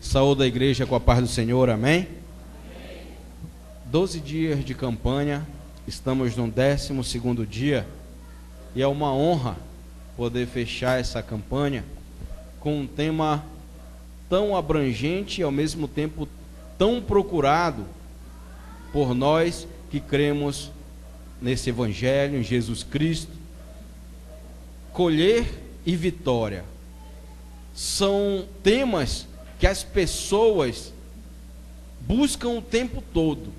Saúde a igreja com a paz do Senhor, amém? 12 dias de campanha, estamos no 12º dia, e é uma honra poder fechar essa campanha com um tema tão abrangente e ao mesmo tempo tão procurado por nós que cremos nesse Evangelho, em Jesus Cristo. Colher e vitória são temas que as pessoas buscam o tempo todo.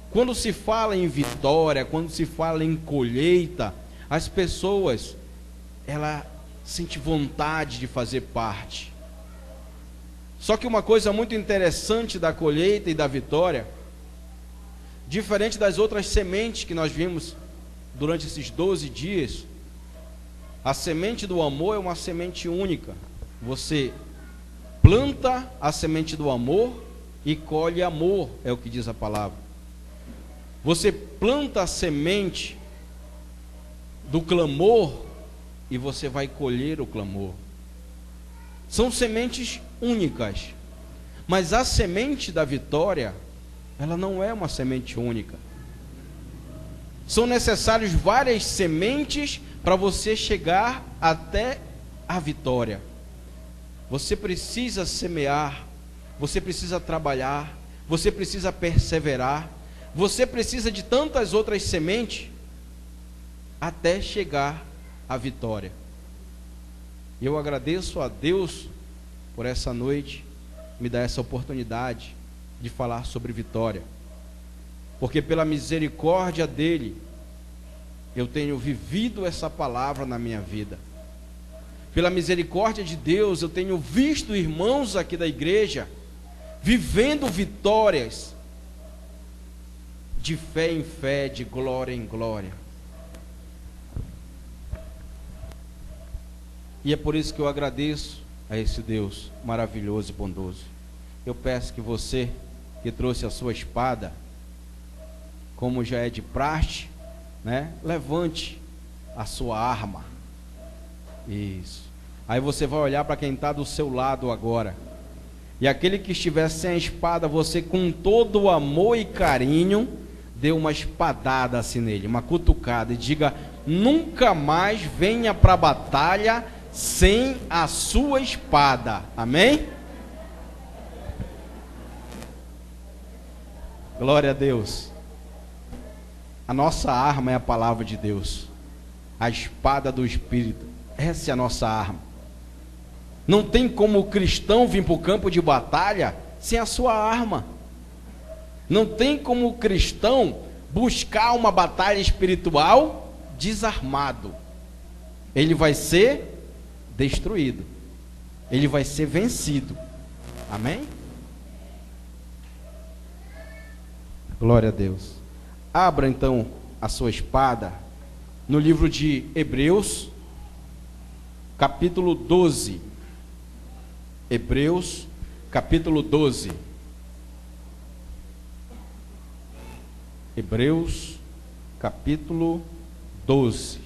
Quando se fala em vitória, quando se fala em colheita, as pessoas, ela sente vontade de fazer parte. Só que uma coisa muito interessante da colheita e da vitória, diferente das outras sementes que nós vimos durante esses 12 dias, a semente do amor é uma semente única. Você planta a semente do amor e colhe amor, é o que diz a palavra. Você planta a semente do clamor e você vai colher o clamor. São sementes únicas, mas a semente da vitória, ela não é uma semente única. São necessárias várias sementes para você chegar até a vitória. Você precisa semear, você precisa trabalhar, você precisa perseverar, você precisa de tantas outras sementes até chegar à vitória. E eu agradeço a Deus por essa noite, me dar essa oportunidade de falar sobre vitória, porque pela misericórdia dele, eu tenho vivido essa palavra na minha vida. Pela misericórdia de Deus, eu tenho visto irmãos aqui da igreja vivendo vitórias de fé em fé, de glória em glória. E é por isso que eu agradeço a esse Deus maravilhoso e bondoso. Eu peço que você que trouxe a sua espada, como já é de praxe, levante a sua arma. Isso. Aí você vai olhar para quem está do seu lado agora. E aquele que estiver sem a espada, você com todo o amor e carinho, dê uma espadada assim nele, uma cutucada, e diga: nunca mais venha para a batalha sem a sua espada. Amém? Glória a Deus. A nossa arma é a palavra de Deus, a espada do Espírito. Essa é a nossa arma. Não tem como o cristão vir para o campo de batalha sem a sua arma. Não tem como o cristão buscar uma batalha espiritual desarmado. Ele vai ser destruído, ele vai ser vencido. Amém? Glória a Deus. Abra então a sua espada no livro de Hebreus, capítulo 12. Hebreus, capítulo 12. Hebreus, capítulo 12.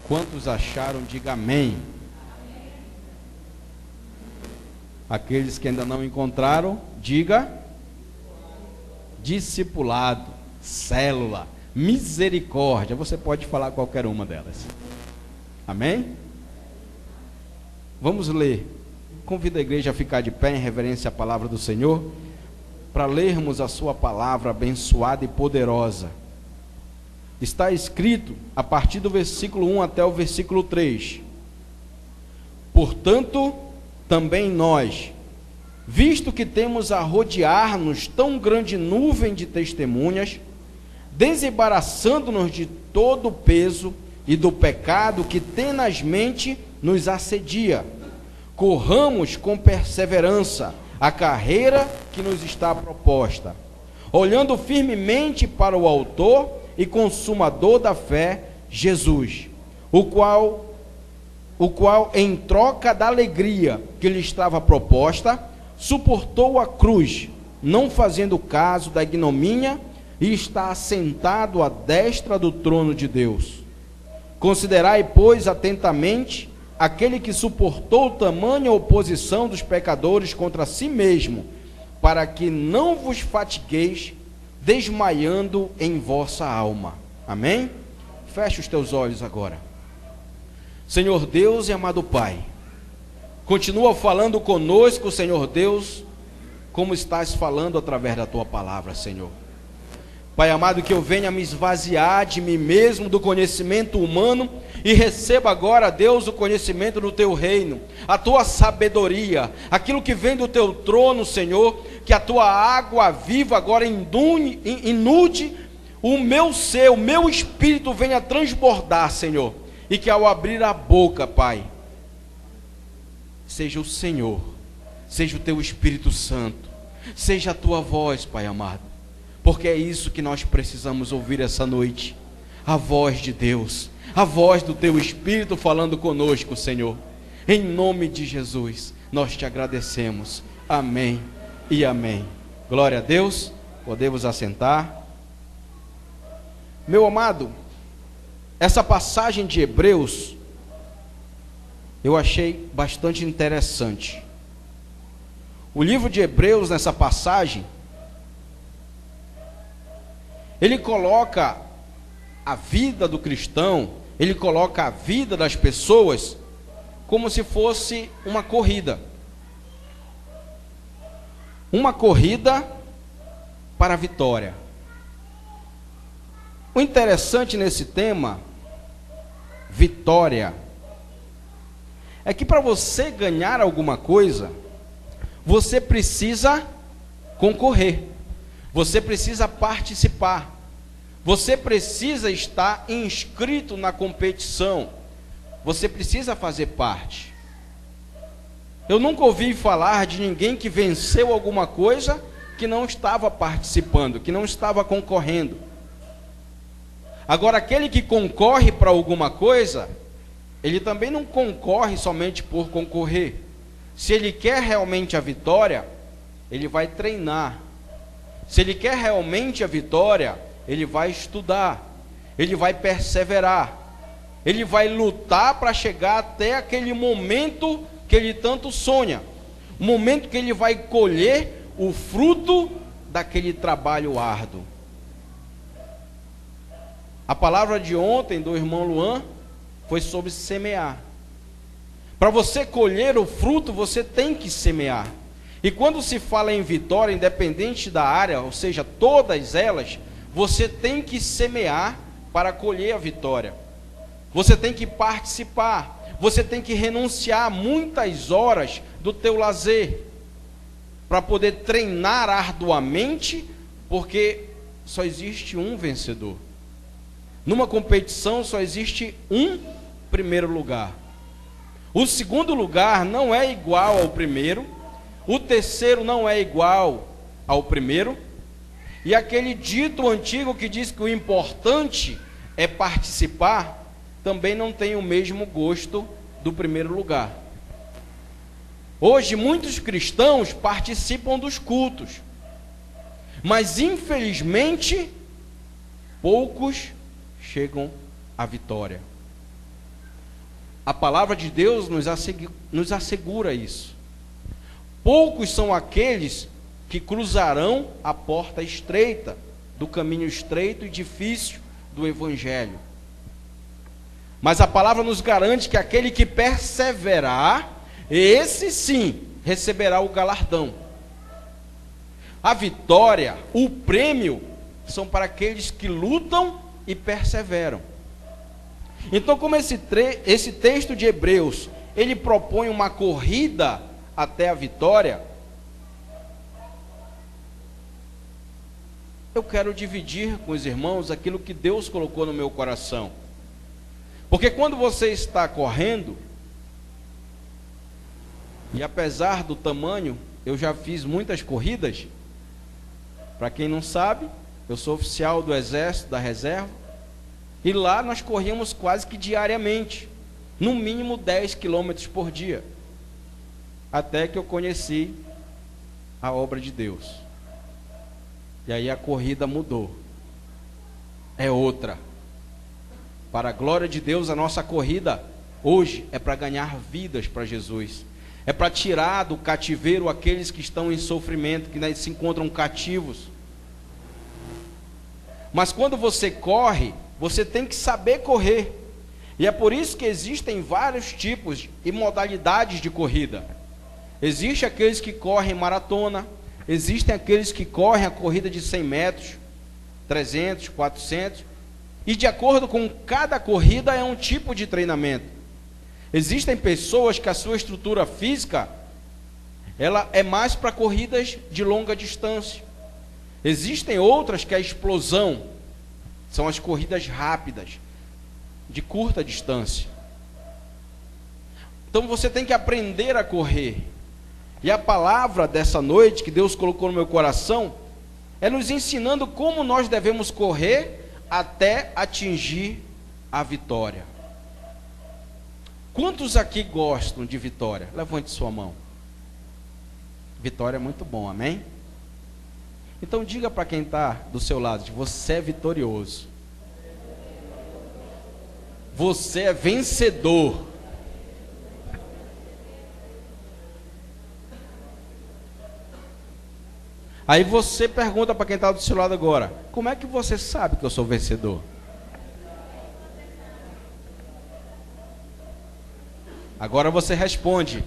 Quantos acharam, diga amém. Aqueles que ainda não encontraram, diga discipulado, célula, misericórdia. Você pode falar qualquer uma delas. Amém? Vamos ler. Convido a igreja a ficar de pé em reverência à palavra do Senhor, para lermos a sua palavra abençoada e poderosa. Está escrito a partir do versículo 1 até o versículo 3. Portanto, também nós, visto que temos a rodear-nos tão grande nuvem de testemunhas, desembaraçando-nos de todo o peso e do pecado que tenazmente nos assedia, corramos com perseverança a carreira que nos está proposta, olhando firmemente para o autor e consumador da fé, Jesus, o qual em troca da alegria que lhe estava proposta, suportou a cruz, não fazendo caso da ignomínia, e está assentado à destra do trono de Deus. Considerai, pois, atentamente aquele que suportou tamanha oposição dos pecadores contra si mesmo, para que não vos fatigueis, desmaiando em vossa alma. Amém? Feche os teus olhos agora. Senhor Deus e amado Pai, continua falando conosco, Senhor Deus, como estás falando através da tua palavra, Senhor. Pai amado, que eu venha me esvaziar de mim mesmo, do conhecimento humano, e receba agora, Deus, o conhecimento do teu reino, a tua sabedoria, aquilo que vem do teu trono, Senhor, que a tua água viva agora inunde o meu ser, o meu espírito venha transbordar, Senhor, e que ao abrir a boca, Pai, seja o Senhor, seja o teu Espírito Santo, seja a tua voz, Pai amado, porque é isso que nós precisamos ouvir essa noite, a voz de Deus, a voz do teu Espírito falando conosco, Senhor. Em nome de Jesus, nós te agradecemos. Amém e amém. Glória a Deus. Podemos assentar. Meu amado, essa passagem de Hebreus eu achei bastante interessante. O livro de Hebreus, nessa passagem, ele coloca a vida do cristão, ele coloca a vida das pessoas como se fosse uma corrida. Uma corrida para a vitória. O interessante nesse tema, vitória, é que para você ganhar alguma coisa, você precisa concorrer, você precisa participar, você precisa estar inscrito na competição, você precisa fazer parte. Eu nunca ouvi falar de ninguém que venceu alguma coisa que não estava participando, que não estava concorrendo. Agora, aquele que concorre para alguma coisa, ele também não concorre somente por concorrer. Se ele quer realmente a vitória, ele vai treinar. Se ele quer realmente a vitória, ele vai estudar, ele vai perseverar, ele vai lutar para chegar até aquele momento que ele tanto sonha, o momento que ele vai colher o fruto daquele trabalho árduo. A palavra de ontem do irmão Luan foi sobre semear. Para você colher o fruto, você tem que semear. E quando se fala em vitória, independente da área, ou seja, todas elas, você tem que semear para colher a vitória. Você tem que participar, você tem que renunciar a muitas horas do teu lazer, para poder treinar arduamente, porque só existe um vencedor. Numa competição só existe um primeiro lugar. O segundo lugar não é igual ao primeiro, o terceiro não é igual ao primeiro, e aquele dito antigo que diz que o importante é participar, também não tem o mesmo gosto do primeiro lugar. Hoje muitos cristãos participam dos cultos, mas infelizmente poucos chegam à vitória. A palavra de Deus nos assegura isso. Poucos são aqueles que cruzarão a porta estreita, do caminho estreito e difícil do Evangelho. Mas a palavra nos garante que aquele que perseverar, esse sim, receberá o galardão. A vitória, o prêmio, são para aqueles que lutam e perseveram. Então, como esse texto de Hebreus, ele propõe uma corrida até a vitória, eu quero dividir com os irmãos aquilo que Deus colocou no meu coração. Porque quando você está correndo, e apesar do tamanho, eu já fiz muitas corridas. Para quem não sabe, eu sou oficial do Exército, da Reserva, e lá nós corríamos quase que diariamente, no mínimo 10 quilômetros por dia, até que eu conheci a obra de Deus, e aí a corrida mudou, é outra, Para a glória de Deus, a nossa corrida hoje é para ganhar vidas para Jesus. É para tirar do cativeiro aqueles que estão em sofrimento, que se encontram cativos. Mas quando você corre, você tem que saber correr. E é por isso que existem vários tipos e modalidades de corrida. Existem aqueles que correm maratona, existem aqueles que correm a corrida de 100 metros, 300, 400, e de acordo com cada corrida é um tipo de treinamento. Existem pessoas que a sua estrutura física, ela é mais para corridas de longa distância. Existem outras que a explosão são as corridas rápidas, de curta distância. Então você tem que aprender a correr. E a palavra dessa noite que Deus colocou no meu coração é nos ensinando como nós devemos correr até atingir a vitória. Quantos aqui gostam de vitória? Levante sua mão. Vitória é muito bom, amém? Então diga para quem está do seu lado: você é vitorioso. Você é vencedor. Aí você pergunta para quem está do seu lado agora: como é que você sabe que eu sou vencedor? Agora você responde: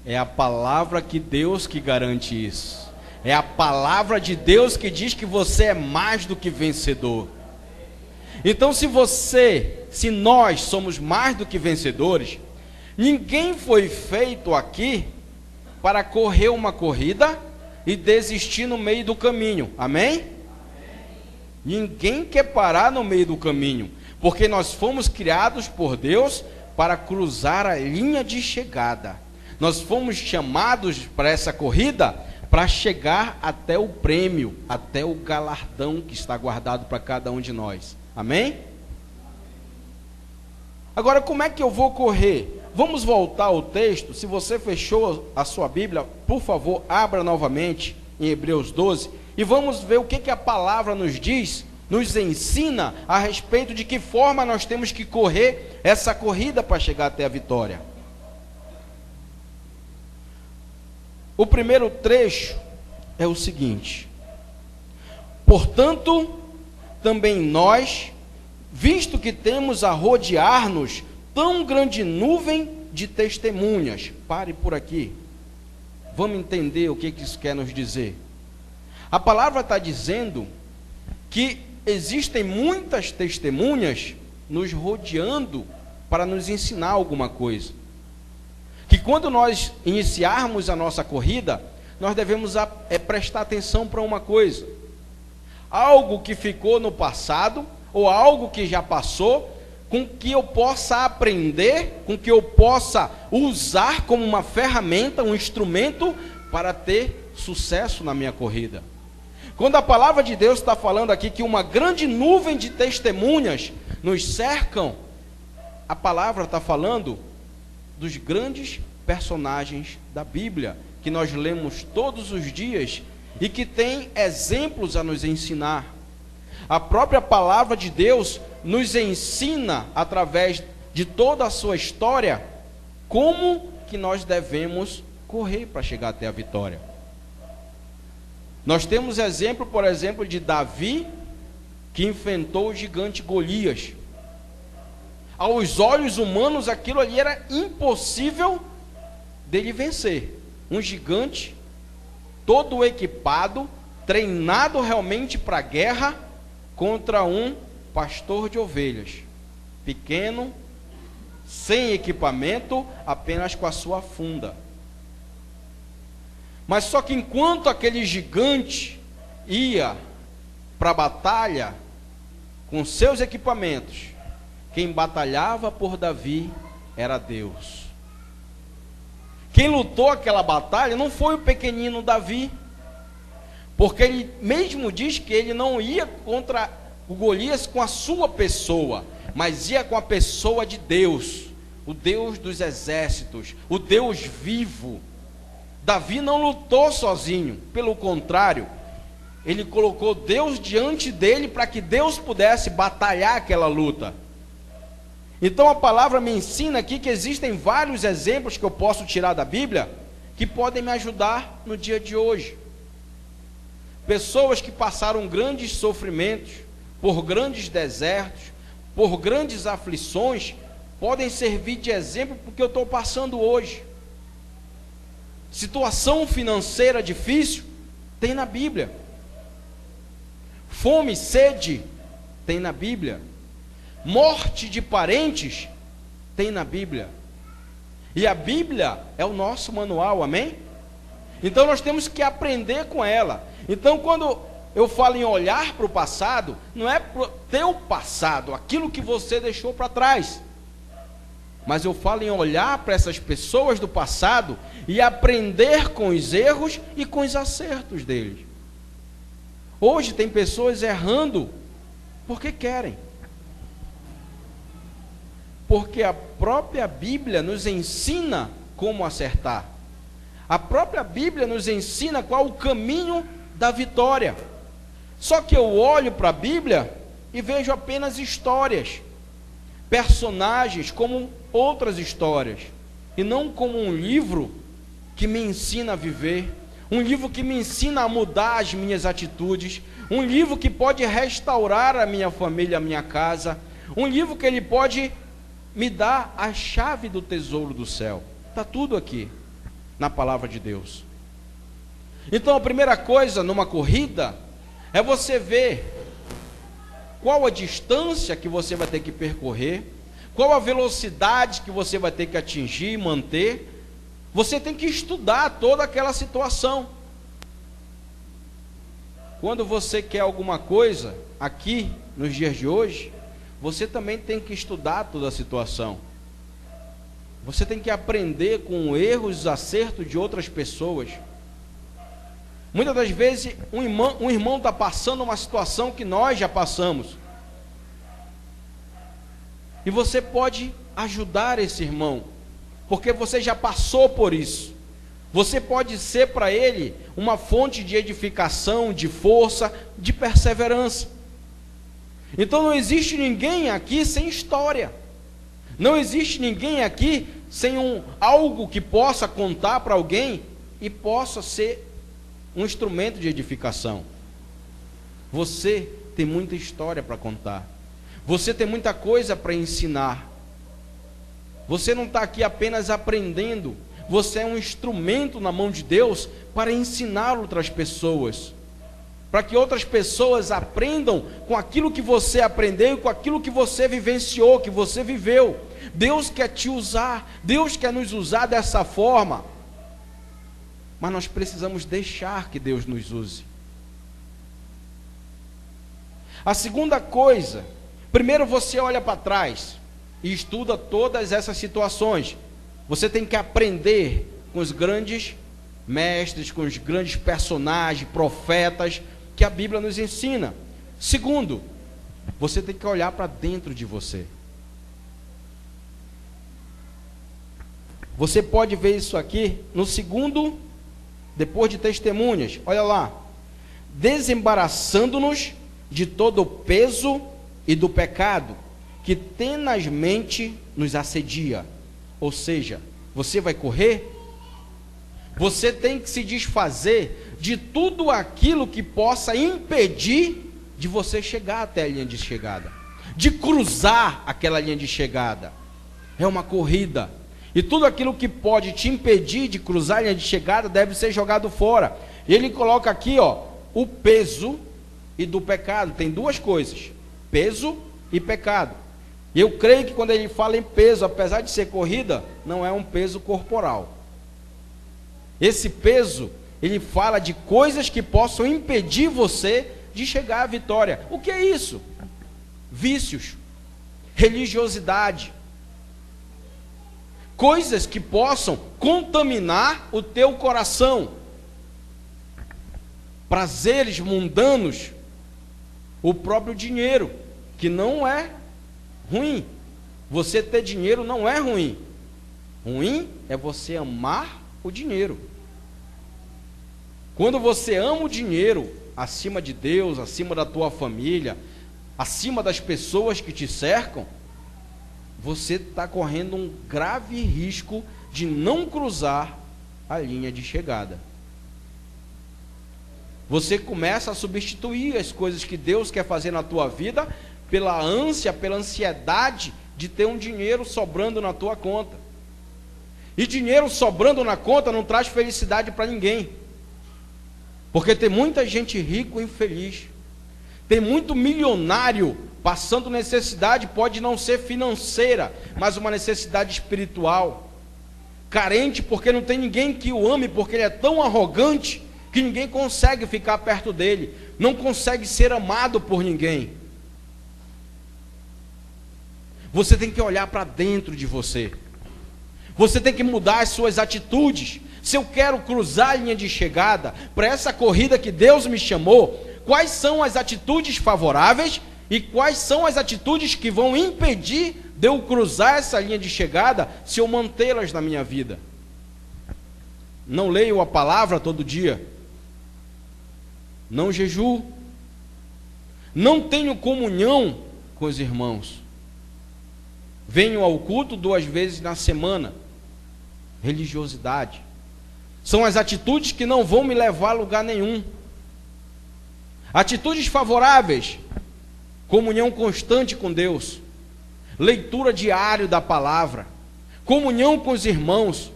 é a palavra de Deus que garante isso. É a palavra de Deus que diz que você é mais do que vencedor. Então se nós somos mais do que vencedores, ninguém foi feito aqui para correr uma corrida e desistir no meio do caminho, amém? Ninguém quer parar no meio do caminho, porque nós fomos criados por Deus para cruzar a linha de chegada. Nós fomos chamados para essa corrida para chegar até o prêmio, até o galardão que está guardado para cada um de nós, amém? Agora, como é que eu vou correr? Vamos voltar ao texto. Se você fechou a sua Bíblia, por favor, abra novamente em Hebreus 12 e vamos ver o que a palavra nos diz, nos ensina a respeito de que forma nós temos que correr essa corrida para chegar até a vitória. O primeiro trecho é o seguinte: portanto, também nós, visto que temos a rodear-nos tão grande nuvem de testemunhas. Pare por aqui. Vamos entender o que isso quer nos dizer. A palavra está dizendo que existem muitas testemunhas nos rodeando para nos ensinar alguma coisa. Que quando nós iniciarmos a nossa corrida, nós devemos prestar atenção para uma coisa. Algo que ficou no passado, ou algo que já passou, com que eu possa aprender, com que eu possa usar como uma ferramenta, um instrumento para ter sucesso na minha corrida. Quando a palavra de Deus está falando aqui que uma grande nuvem de testemunhas nos cercam, a palavra está falando dos grandes personagens da Bíblia, que nós lemos todos os dias e que tem exemplos a nos ensinar. A própria palavra de Deus nos ensina, através de toda a sua história, como que nós devemos correr para chegar até a vitória. Nós temos exemplo, por exemplo, de Davi, que enfrentou o gigante Golias. Aos olhos humanos, aquilo ali era impossível dele vencer. Um gigante, todo equipado, treinado realmente para a guerra, contra um pastor de ovelhas, pequeno, sem equipamento, apenas com a sua funda. Mas só que enquanto aquele gigante ia para a batalha com seus equipamentos, quem batalhava por Davi era Deus. Quem lutou aquela batalha não foi o pequenino Davi, porque ele mesmo diz que ele não ia contra o Golias com a sua pessoa, mas ia com a pessoa de Deus, o Deus dos exércitos, o Deus vivo. Davi não lutou sozinho, pelo contrário, ele colocou Deus diante dele para que Deus pudesse batalhar aquela luta. Então a palavra me ensina aqui que existem vários exemplos que eu posso tirar da Bíblia que podem me ajudar no dia de hoje. Pessoas que passaram grandes sofrimentos, por grandes desertos, por grandes aflições, podem servir de exemplo para o que eu estou passando hoje. Situação financeira difícil, tem na Bíblia. Fome, sede, tem na Bíblia. Morte de parentes, tem na Bíblia. E a Bíblia é o nosso manual, amém? Então nós temos que aprender com ela. Então quando eu falo em olhar para o passado, não é para o teu passado, aquilo que você deixou para trás. Mas eu falo em olhar para essas pessoas do passado e aprender com os erros e com os acertos deles. Hoje tem pessoas errando porque querem. Porque a própria Bíblia nos ensina como acertar. A própria Bíblia nos ensina qual o caminho da vitória. Só que eu olho para a Bíblia e vejo apenas histórias, personagens como outras histórias, e não como um livro que me ensina a viver, um livro que me ensina a mudar as minhas atitudes, um livro que pode restaurar a minha família, a minha casa, um livro que ele pode me dar a chave do tesouro do céu. Está tudo aqui na palavra de Deus. Então a primeira coisa numa corrida é você ver qual a distância que você vai ter que percorrer, qual a velocidade que você vai ter que atingir e manter. Você tem que estudar toda aquela situação. Quando você quer alguma coisa aqui nos dias de hoje, você também tem que estudar toda a situação. Você tem que aprender com erros e acertos de outras pessoas. Muitas das vezes um irmão está passando uma situação que nós já passamos. E você pode ajudar esse irmão, porque você já passou por isso. Você pode ser para ele uma fonte de edificação, de força, de perseverança. Então não existe ninguém aqui sem história. Não existe ninguém aqui sem algo que possa contar para alguém e possa ser um instrumento de edificação. Você tem muita história para contar. Você tem muita coisa para ensinar. Você não está aqui apenas aprendendo. Você é um instrumento na mão de Deus para ensinar outras pessoas, para que outras pessoas aprendam com aquilo que você aprendeu e com aquilo que você vivenciou, que você viveu. Deus quer te usar, Deus quer nos usar dessa forma, mas nós precisamos deixar que Deus nos use. A segunda coisa, primeiro você olha para trás e estuda todas essas situações. Você tem que aprender com os grandes mestres, com os grandes personagens, profetas, que a Bíblia nos ensina. Segundo, você tem que olhar para dentro de você. Você pode ver isso aqui no segundo, depois de testemunhas. Olha lá. Desembaraçando-nos de todo o peso e do pecado que tenazmente nos assedia. Ou seja, você vai correr, você tem que se desfazer de tudo aquilo que possa impedir de você chegar até a linha de chegada, de cruzar aquela linha de chegada. É uma corrida, e tudo aquilo que pode te impedir de cruzar a linha de chegada deve ser jogado fora. Ele coloca aqui, o peso e do pecado. Tem duas coisas, peso e pecado. E eu creio que quando ele fala em peso, apesar de ser corrida, não é um peso corporal. Esse peso, ele fala de coisas que possam impedir você de chegar à vitória. O que é isso? Vícios, religiosidade, coisas que possam contaminar o teu coração, prazeres mundanos, o próprio dinheiro, que não é ruim. Você ter dinheiro não é ruim. Ruim é você amar o dinheiro. Quando você ama o dinheiro acima de Deus, acima da tua família, acima das pessoas que te cercam, você está correndo um grave risco de não cruzar a linha de chegada. Você começa a substituir as coisas que Deus quer fazer na tua vida pela ânsia, pela ansiedade de ter um dinheiro sobrando na tua conta. E dinheiro sobrando na conta não traz felicidade para ninguém. Porque tem muita gente rica e infeliz. Tem muito milionário passando necessidade, pode não ser financeira, mas uma necessidade espiritual. Carente porque não tem ninguém que o ame, porque ele é tão arrogante que ninguém consegue ficar perto dele, não consegue ser amado por ninguém. Você tem que olhar para dentro de você. Você tem que mudar as suas atitudes. Se eu quero cruzar a linha de chegada para essa corrida que Deus me chamou, quais são as atitudes favoráveis e quais são as atitudes que vão impedir de eu cruzar essa linha de chegada se eu mantê-las na minha vida? Não leio a palavra todo dia, não jejuo, não tenho comunhão com os irmãos, venho ao culto 2 vezes na semana. Religiosidade são as atitudes que não vão me levar a lugar nenhum. Atitudes favoráveis: comunhão constante com Deus, leitura diária da palavra, comunhão com os irmãos,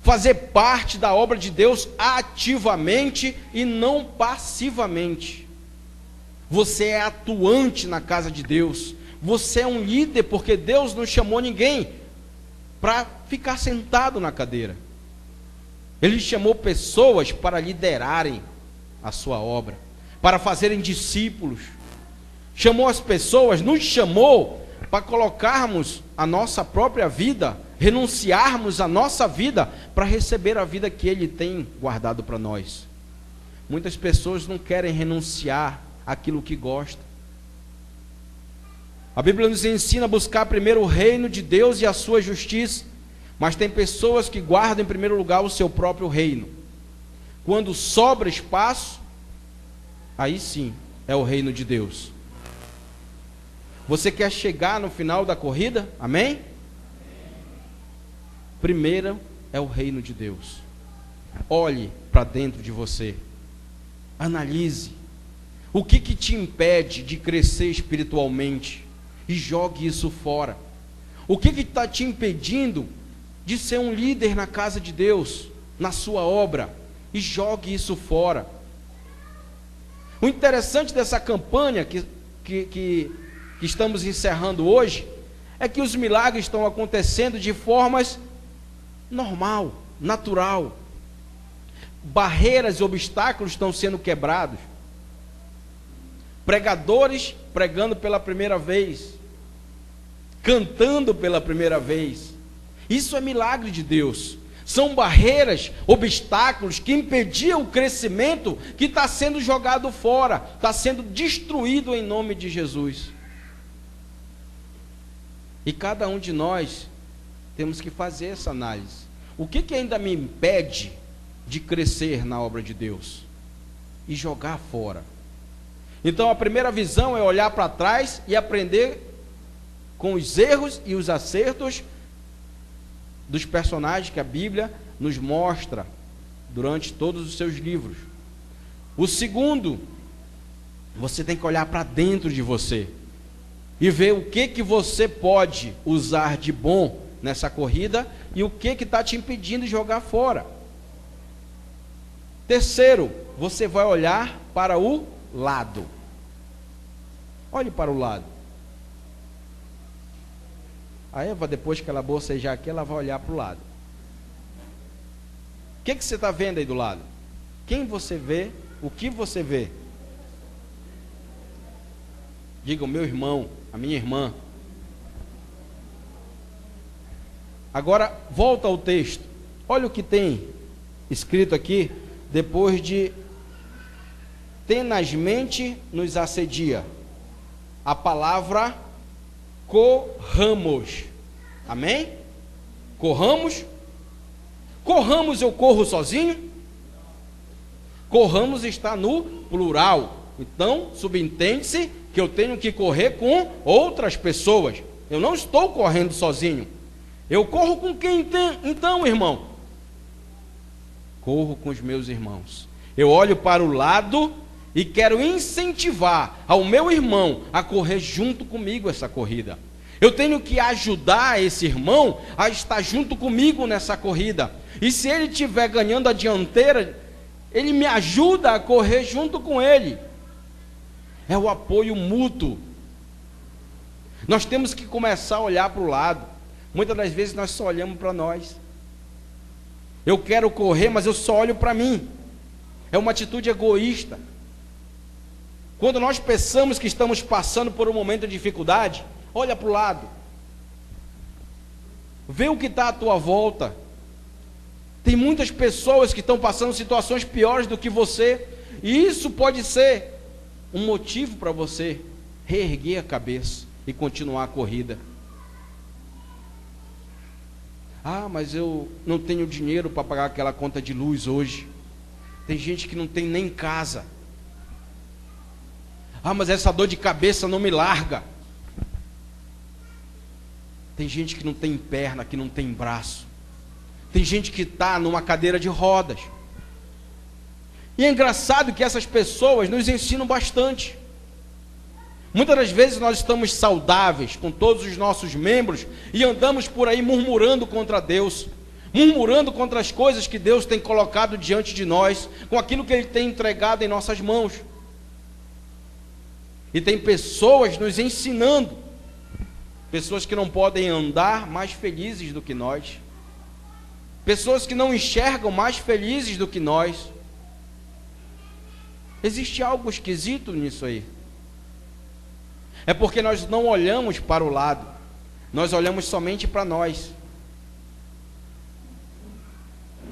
fazer parte da obra de Deus ativamente e não passivamente. Você é atuante na casa de Deus, você é um líder, porque Deus não chamou ninguém para ficar sentado na cadeira. Ele chamou pessoas para liderarem a sua obra, para fazerem discípulos. Chamou as pessoas, nos chamou para colocarmos a nossa própria vida, renunciarmos a nossa vida para receber a vida que Ele tem guardado para nós. Muitas pessoas não querem renunciar àquilo que gostam. A Bíblia nos ensina a buscar primeiro o reino de Deus e a sua justiça, mas tem pessoas que guardam em primeiro lugar o seu próprio reino. Quando sobra espaço, aí sim é o reino de Deus. Você quer chegar no final da corrida? Amém? Primeiro é o reino de Deus. Olhe para dentro de você. Analise. O que te impede de crescer espiritualmente? E jogue isso fora. O que está te impedindo de ser um líder na casa de Deus, na sua obra? E jogue isso fora. O interessante dessa campanha que estamos encerrando hoje é que os milagres estão acontecendo de formas normal, natural. Barreiras e obstáculos estão sendo quebrados. Pregadores pregando pela primeira vez, cantando pela primeira vez. Isso é milagre de Deus. São barreiras, obstáculos que impediam o crescimento, que está sendo jogado fora, está sendo destruído em nome de Jesus. E cada um de nós temos que fazer essa análise. O que ainda me impede de crescer na obra de Deus? E jogar fora. Então a primeira visão é olhar para trás e aprender com os erros e os acertos dos personagens que a Bíblia nos mostra durante todos os seus livros. O segundo, você tem que olhar para dentro de você e ver o que você pode usar de bom nessa corrida e o que está te impedindo de jogar fora. Terceiro, você vai olhar para o lado. Olhe para o lado. A Eva, depois que ela bocejar aqui, ela vai olhar para o lado. O que você está vendo aí do lado? Quem você vê? O que você vê? Diga: o meu irmão, a minha irmã. Agora, volta ao texto. Olha o que tem escrito aqui, depois de tenazmente nos assedia. A palavra corramos. Amém? Corramos. Corramos, eu corro sozinho? Corramos está no plural. Então, subentende-se que eu tenho que correr com outras pessoas. Eu não estou correndo sozinho. Eu corro com quem então, irmão? Corro com os meus irmãos. Eu olho para o lado e quero incentivar ao meu irmão a correr junto comigo essa corrida. Eu tenho que ajudar esse irmão a estar junto comigo nessa corrida. E se ele estiver ganhando a dianteira, ele me ajuda a correr junto com ele. É o apoio mútuo. Nós temos que começar a olhar para o lado. Muitas das vezes nós só olhamos para nós. Eu quero correr, mas eu só olho para mim. É uma atitude egoísta. Quando nós pensamos que estamos passando por um momento de dificuldade, olha para o lado. Vê o que está à tua volta. Tem muitas pessoas que estão passando situações piores do que você. E isso pode ser um motivo para você reerguer a cabeça e continuar a corrida. Ah, mas eu não tenho dinheiro para pagar aquela conta de luz hoje. Tem gente que não tem nem casa. Ah, mas essa dor de cabeça não me larga. Tem gente que não tem perna, que não tem braço. Tem gente que está numa cadeira de rodas. E é engraçado que essas pessoas nos ensinam bastante. Muitas das vezes nós estamos saudáveis com todos os nossos membros e andamos por aí murmurando contra Deus, murmurando contra as coisas que Deus tem colocado diante de nós, com aquilo que Ele tem entregado em nossas mãos. E tem pessoas nos ensinando, pessoas que não podem andar mais felizes do que nós, pessoas que não enxergam mais felizes do que nós. Existe algo esquisito nisso aí. É porque nós não olhamos para o lado, nós olhamos somente para nós.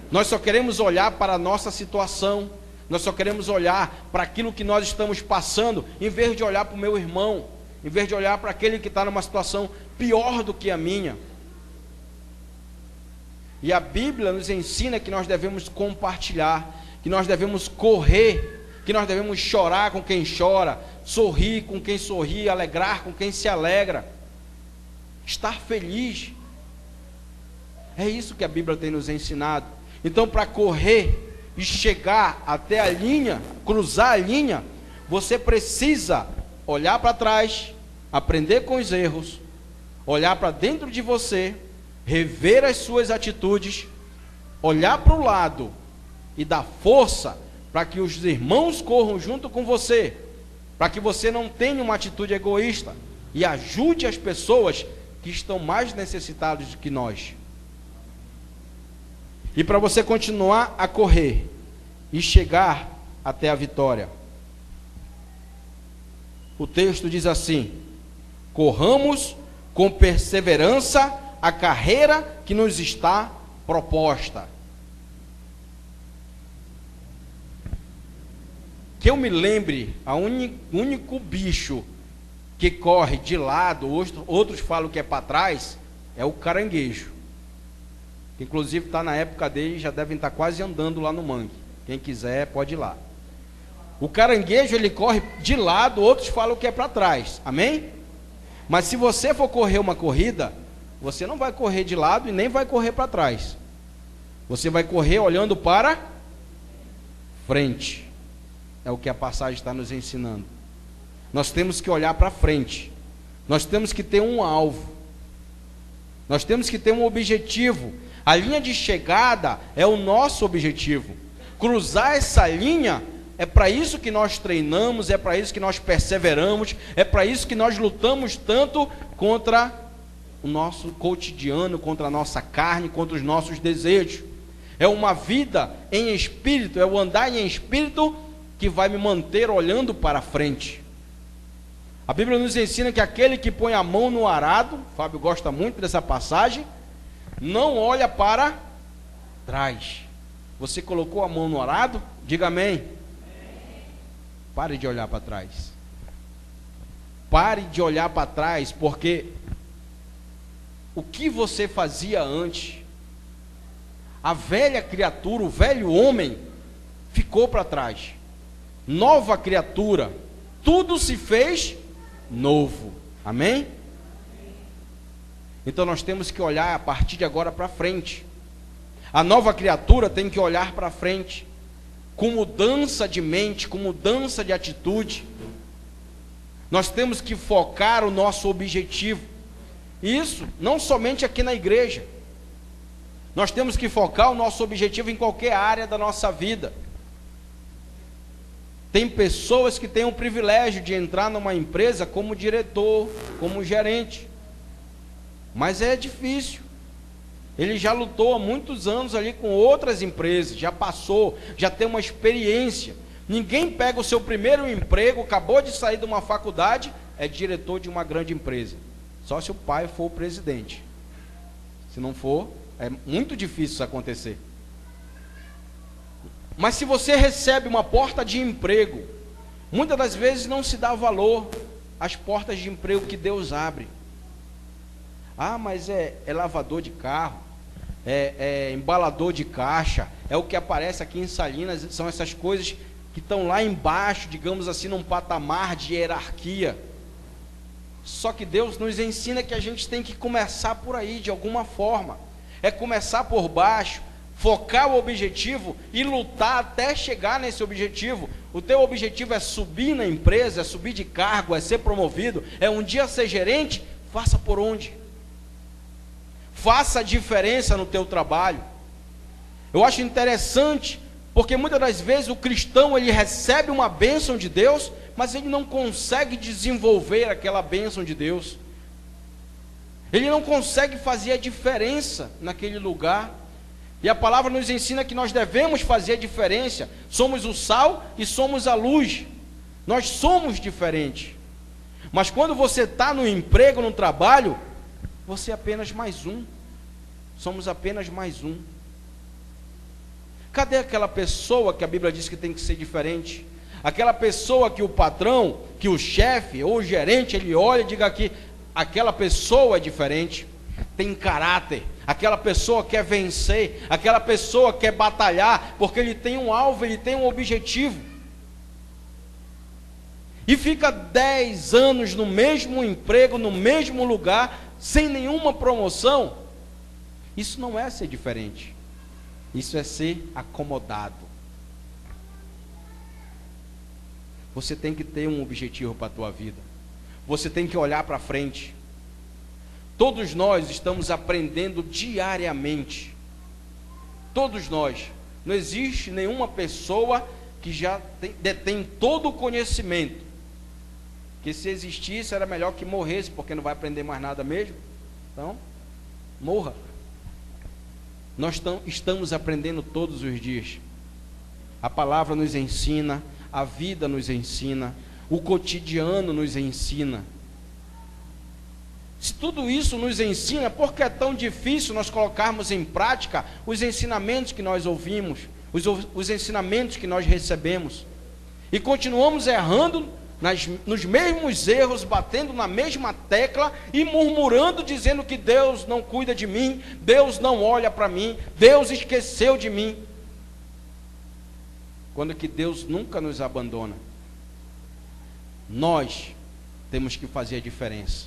Nós só queremos olhar para a nossa situação, nós só queremos olhar para aquilo que nós estamos passando, em vez de olhar para o meu irmão, em vez de olhar para aquele que está numa situação pior do que a minha. E a Bíblia nos ensina que nós devemos compartilhar, que nós devemos correr, que nós devemos chorar com quem chora, sorrir com quem sorri, alegrar com quem se alegra, estar feliz. É isso que a Bíblia tem nos ensinado. Então, para correr e chegar até a linha, cruzar a linha, você precisa olhar para trás, aprender com os erros, olhar para dentro de você, rever as suas atitudes, olhar para o lado e dar força para que os irmãos corram junto com você, para que você não tenha uma atitude egoísta e ajude as pessoas que estão mais necessitadas do que nós. E para você continuar a correr e chegar até a vitória, o texto diz assim: corramos com perseverança a carreira que nos está proposta. Que eu me lembre, o único bicho que corre de lado, outros falam que é para trás, é o caranguejo. Que inclusive está na época dele, já devem estar quase andando lá no mangue. Quem quiser pode ir lá. O caranguejo ele corre de lado, outros falam que é para trás. Amém? Mas se você for correr uma corrida, você não vai correr de lado e nem vai correr para trás. Você vai correr olhando para frente. É o que a passagem está nos ensinando. Nós temos que olhar para frente. Nós temos que ter um alvo. Nós temos que ter um objetivo. A linha de chegada é o nosso objetivo. Cruzar essa linha, é para isso que nós treinamos, é para isso que nós perseveramos, é para isso que nós lutamos tanto contra o nosso cotidiano, contra a nossa carne, contra os nossos desejos. É uma vida em espírito, é o andar em espírito que vai me manter olhando para frente. A Bíblia nos ensina que aquele que põe a mão no arado, Fábio gosta muito dessa passagem, não olha para trás. Você colocou a mão no arado? Diga amém. Pare de olhar para trás. Pare de olhar para trás, porque o que você fazia antes, a velha criatura, o velho homem, ficou para trás. Nova criatura, tudo se fez novo. Amém? Então nós temos que olhar a partir de agora para frente. A nova criatura tem que olhar para frente, com mudança de mente, com mudança de atitude. Nós temos que focar o nosso objetivo. Isso não somente aqui na igreja. Nós temos que focar o nosso objetivo em qualquer área da nossa vida. Tem pessoas que têm o privilégio de entrar numa empresa como diretor, como gerente. Mas é difícil. Ele já lutou há muitos anos ali com outras empresas, já passou, já tem uma experiência. Ninguém pega o seu primeiro emprego, acabou de sair de uma faculdade, é diretor de uma grande empresa. Só se o pai for o presidente. Se não for, é muito difícil isso acontecer. Mas se você recebe uma porta de emprego, muitas das vezes não se dá valor às portas de emprego que Deus abre. Ah, mas é lavador de carro, é embalador de caixa, é o que aparece aqui em Salinas, são essas coisas que estão lá embaixo, digamos assim, num patamar de hierarquia. Só que Deus nos ensina que a gente tem que começar por aí, de alguma forma. É começar por baixo, focar o objetivo e lutar até chegar nesse objetivo. O teu objetivo é subir na empresa, é subir de cargo, é ser promovido, é um dia ser gerente, faça por onde? Faça a diferença no teu trabalho. Eu acho interessante, porque muitas das vezes o cristão, ele recebe uma bênção de Deus, mas ele não consegue desenvolver aquela bênção de Deus. Ele não consegue fazer a diferença naquele lugar. E a palavra nos ensina que nós devemos fazer a diferença. Somos o sal e somos a luz. Nós somos diferentes. Mas quando você está no emprego, no trabalho, você é apenas mais um. Somos apenas mais um. Cadê aquela pessoa que a Bíblia diz que tem que ser diferente? Aquela pessoa que o patrão, que o chefe ou o gerente, ele olha e diga que aquela pessoa é diferente, tem caráter, aquela pessoa quer vencer, aquela pessoa quer batalhar, porque ele tem um alvo, ele tem um objetivo. E fica 10 anos no mesmo emprego, no mesmo lugar, sem nenhuma promoção. Isso não é ser diferente. Isso é ser acomodado. Você tem que ter um objetivo para a tua vida. Você tem que olhar para frente. Todos nós estamos aprendendo diariamente. Todos nós. Não existe nenhuma pessoa que já detém todo o conhecimento. Que se existisse era melhor que morresse, porque não vai aprender mais nada mesmo. Então, morra. Nós estamos aprendendo todos os dias. A palavra nos ensina, a vida nos ensina, o cotidiano nos ensina. Se tudo isso nos ensina, por que é tão difícil nós colocarmos em prática os ensinamentos que nós ouvimos, os ensinamentos que nós recebemos? E continuamos errando nos mesmos erros, batendo na mesma tecla e murmurando, dizendo que Deus não cuida de mim, Deus não olha para mim, Deus esqueceu de mim. Quando que Deus nunca nos abandona. Nós temos que fazer a diferença.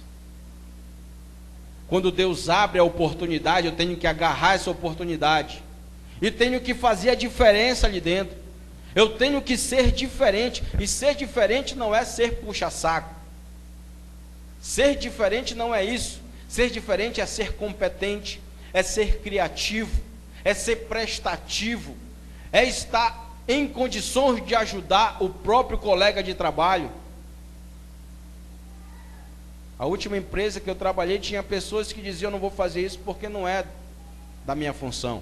Quando Deus abre a oportunidade, eu tenho que agarrar essa oportunidade e tenho que fazer a diferença ali dentro. Eu tenho que ser diferente, e ser diferente não é ser puxa-saco. Ser diferente não é isso. Ser diferente é ser competente, é ser criativo, é ser prestativo, é estar em condições de ajudar o próprio colega de trabalho. A última empresa que eu trabalhei tinha pessoas que diziam: eu não vou fazer isso porque não é da minha função.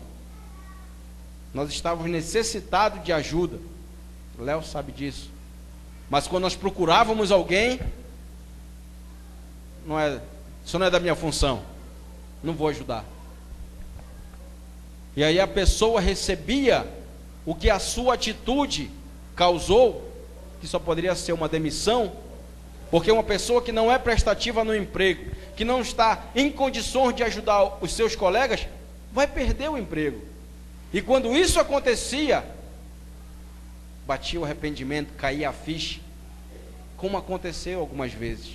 Nós estávamos necessitados de ajuda. O Léo sabe disso. Mas quando nós procurávamos alguém, isso não é da minha função, não vou ajudar. E aí a pessoa recebia o que a sua atitude causou, que só poderia ser uma demissão, porque uma pessoa que não é prestativa no emprego, que não está em condições de ajudar os seus colegas, vai perder o emprego. E quando isso acontecia, batia o arrependimento, caía a ficha, como aconteceu algumas vezes.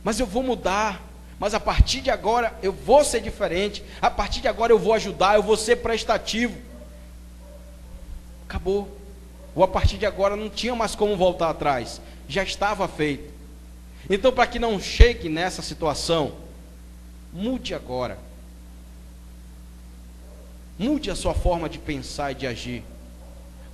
Mas eu vou mudar, mas a partir de agora eu vou ser diferente, a partir de agora eu vou ajudar, eu vou ser prestativo. Acabou. Ou a partir de agora não tinha mais como voltar atrás, já estava feito. Então, para que não chegue nessa situação, mude agora. Mude a sua forma de pensar e de agir.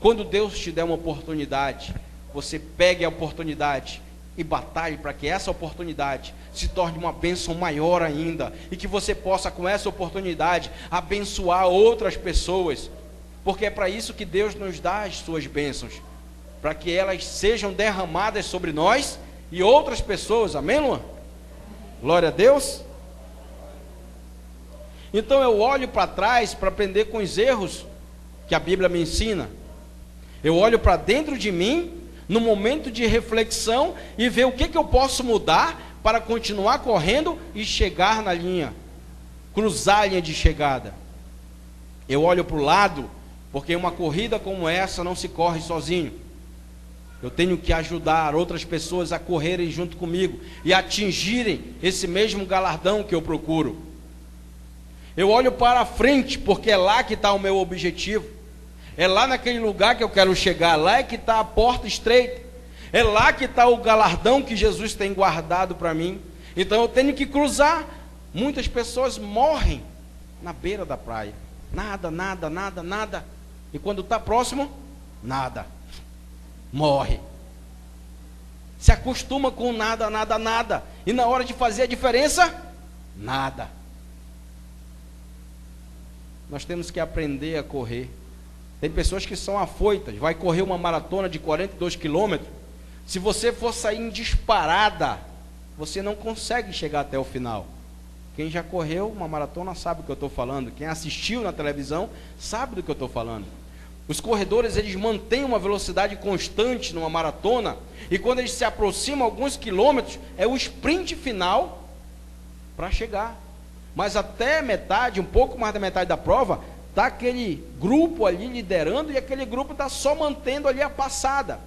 Quando Deus te der uma oportunidade, você pegue a oportunidade e batalhe para que essa oportunidade se torne uma bênção maior ainda, e que você possa, com essa oportunidade, abençoar outras pessoas, porque é para isso que Deus nos dá as suas bênçãos, para que elas sejam derramadas sobre nós e outras pessoas. Amém, Luan? Glória a Deus. Então eu olho para trás para aprender com os erros que a Bíblia me ensina. Eu olho para dentro de mim, no momento de reflexão, e ver o que eu posso mudar para continuar correndo e chegar na linha, cruzar a linha de chegada. Eu olho para o lado, porque uma corrida como essa não se corre sozinho. Eu tenho que ajudar outras pessoas a correrem junto comigo e atingirem esse mesmo galardão que eu procuro. Eu olho para frente, porque é lá que está o meu objetivo. É lá naquele lugar que eu quero chegar. Lá é que está a porta estreita. É lá que está o galardão que Jesus tem guardado para mim. Então eu tenho que cruzar. Muitas pessoas morrem na beira da praia. Nada, nada, nada, nada. E quando está próximo, nada. Morre. Se acostuma com nada, nada, nada. E na hora de fazer a diferença, nada. Nós temos que aprender a correr. Tem pessoas que são afoitas. Vai correr uma maratona de 42 quilômetros. Se você for sair em disparada, você não consegue chegar até o final. Quem já correu uma maratona sabe do que eu estou falando. Quem assistiu na televisão sabe do que eu estou falando. Os corredores, eles mantêm uma velocidade constante numa maratona. E quando eles se aproximam alguns quilômetros, é o sprint final para chegar. Mas até metade, um pouco mais da metade da prova, está aquele grupo ali liderando, e aquele grupo está só mantendo ali a passada.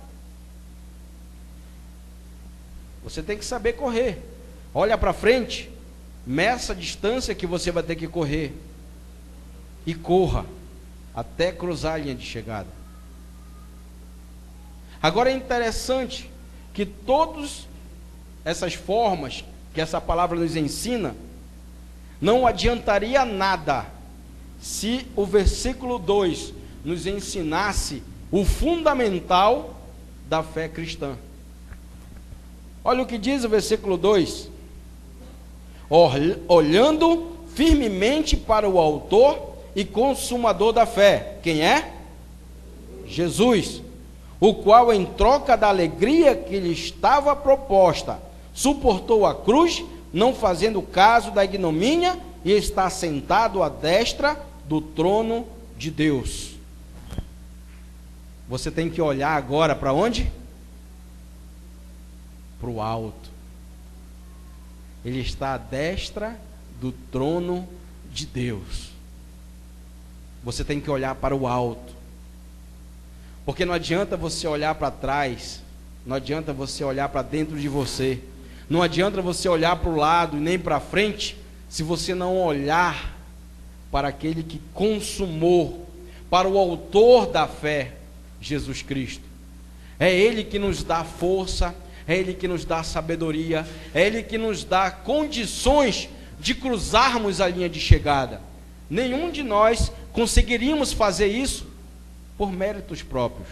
Você tem que saber correr. Olha para frente, meça a distância que você vai ter que correr e corra até cruzar a linha de chegada. Agora é interessante que todas essas formas que essa palavra nos ensina, não adiantaria nada se o versículo 2 nos ensinasse o fundamental da fé cristã. Olha o que diz o versículo 2: olhando firmemente para o autor e consumador da fé. Quem é? Jesus, o qual, em troca da alegria que lhe estava proposta, suportou a cruz, não fazendo caso da ignomínia, e está sentado à destra do trono de Deus. Você tem que olhar agora para onde? Para o alto. Ele está à destra do trono de Deus. Você tem que olhar para o alto. Porque não adianta você olhar para trás, não adianta você olhar para dentro de você, não adianta você olhar para o lado e nem para frente, se você não olhar para aquele que consumou, para o autor da fé, Jesus Cristo. É Ele que nos dá força, é Ele que nos dá sabedoria, é Ele que nos dá condições de cruzarmos a linha de chegada. Nenhum de nós conseguiríamos fazer isso por méritos próprios.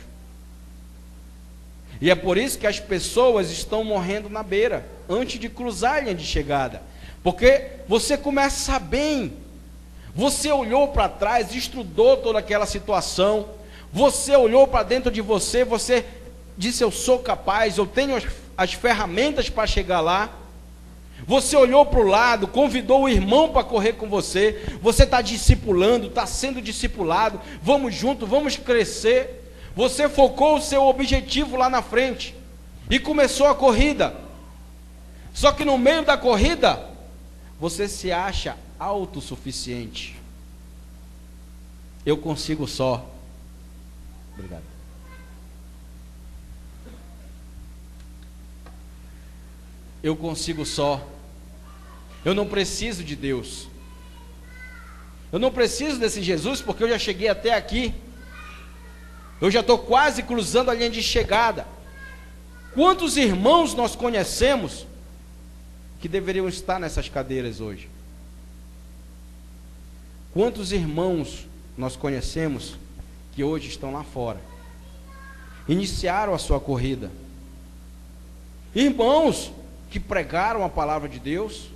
E é por isso que as pessoas estão morrendo na beira, antes de cruzar a linha de chegada. Porque você começa bem, você olhou para trás, estudou toda aquela situação, você olhou para dentro de você, você disse: eu sou capaz, eu tenho as ferramentas para chegar lá. Você olhou para o lado, convidou o irmão para correr com você, você está discipulando, está sendo discipulado, vamos junto, vamos crescer. Você focou o seu objetivo lá na frente e começou a corrida. Só que no meio da corrida, você se acha autossuficiente. Eu consigo só. Obrigado. Eu consigo só. Eu não preciso de Deus. Eu não preciso desse Jesus porque eu já cheguei até aqui. Eu já estou quase cruzando a linha de chegada. Quantos irmãos nós conhecemos que deveriam estar nessas cadeiras hoje? Quantos irmãos nós conhecemos que hoje estão lá fora? Iniciaram a sua corrida. Irmãos que pregaram a palavra de Deus.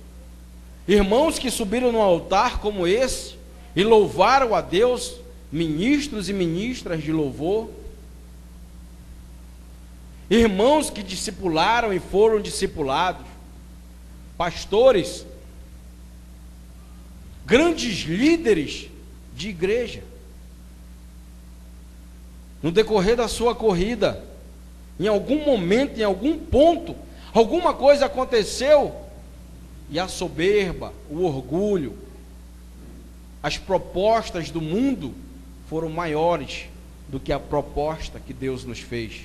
Irmãos que subiram no altar como esse e louvaram a Deus, ministros e ministras de louvor. Irmãos que discipularam e foram discipulados. Pastores, grandes líderes de igreja. No decorrer da sua corrida, em algum momento, em algum ponto, alguma coisa aconteceu e a soberba, o orgulho, as propostas do mundo foram maiores do que a proposta que Deus nos fez.